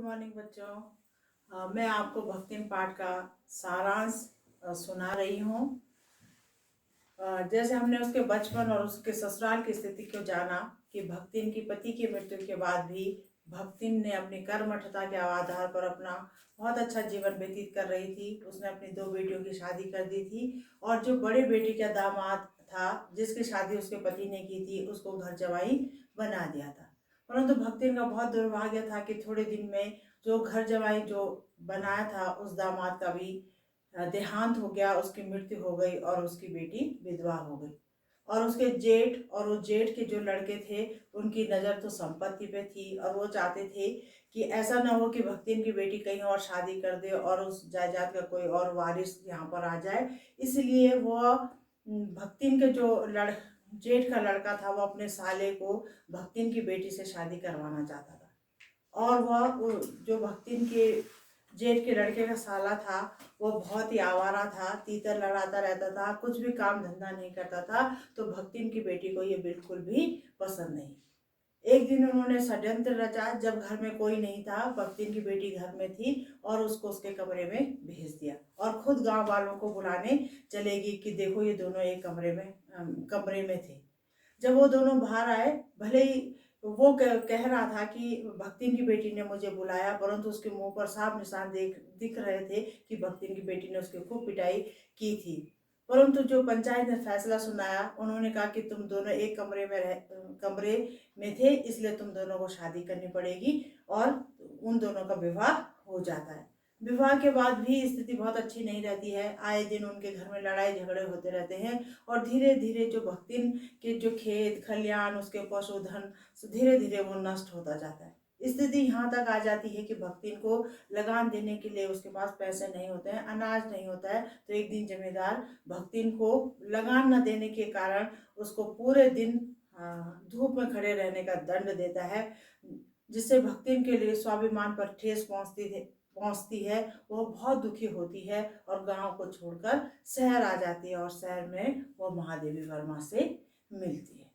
Morning बच्चों। मैं आपको भक्तिन पाठ का सारांश सुना रही हूँ। जैसे हमने उसके बचपन और उसके ससुराल की स्थिति को जाना कि भक्तिन की पति की मृत्यु के बाद भी भक्तिन ने अपनी कर्मठता के आधार पर अपना बहुत अच्छा जीवन व्यतीत कर रही थी। उसने अपनी 2 बेटियों की शादी कर दी थी और जो बड़े बेटी का दामाद था जिसकी शादी उसके पति ने की थी उसको घर जवाई बना दिया था। परंतु भक्तिन का बहुत दुर्भाग्य था कि थोड़े दिन में जो घर जवाई जो बनाया था उस दामाद का भी देहांत हो गया, उसकी मृत्यु हो गई और उसकी बेटी विधवा हो गई। और उसके जेठ और वो जेठ के जो लड़के थे उनकी नज़र तो संपत्ति पे थी और वो चाहते थे कि ऐसा ना हो कि भक्तिन की बेटी कहीं और शादी कर दे और उस जायदाद का कोई और वारिस यहाँ पर आ जाए। इसलिए वो भक्तिन के जो जेठ का लड़का था वो अपने साले को भक्तिन की बेटी से शादी करवाना चाहता था। और वह जो भक्तिन के जेठ के लड़के का साला था वो बहुत ही आवारा था, तीतर लड़ाता रहता था, कुछ भी काम धंधा नहीं करता था। तो भक्तिन की बेटी को ये बिल्कुल भी पसंद नहीं। एक दिन उन्होंने षड्यंत्र रचा। जब घर में कोई नहीं था, भक्तिन की बेटी घर में थी और उसको उसके कमरे में भेज दिया और खुद गांव वालों को बुलाने चलेगी कि देखो ये दोनों एक कमरे में थे। जब वो दोनों बाहर आए, भले ही वो कह रहा था कि भक्तिन की बेटी ने मुझे बुलाया, परंतु उसके मुंह पर साफ निशान दिख रहे थे कि भक्तिन की बेटी ने उसकी खूब पिटाई की थी। परंतु जो पंचायत ने फैसला सुनाया, उन्होंने कहा कि तुम दोनों एक कमरे में थे, इसलिए तुम दोनों को शादी करनी पड़ेगी और उन दोनों का विवाह हो जाता है। विवाह के बाद भी स्थिति बहुत अच्छी नहीं रहती है। आए दिन उनके घर में लड़ाई झगड़े होते रहते हैं और धीरे धीरे जो भक्तिन के जो खेत खलियान उसके पशुधन धीरे धीरे वो नष्ट होता जाता है। स्थिति यहाँ तक आ जाती है कि भक्तिन को लगान देने के लिए उसके पास पैसे नहीं होते हैं, अनाज नहीं होता है। तो एक दिन जमींदार भक्तिन को लगान न देने के कारण उसको पूरे दिन धूप में खड़े रहने का दंड देता है, जिससे भक्तिन के लिए स्वाभिमान पर ठेस पहुंचती है। वो बहुत दुखी होती है और गांव को छोड़कर शहर आ जाती है और शहर में वो महादेवी वर्मा से मिलती है।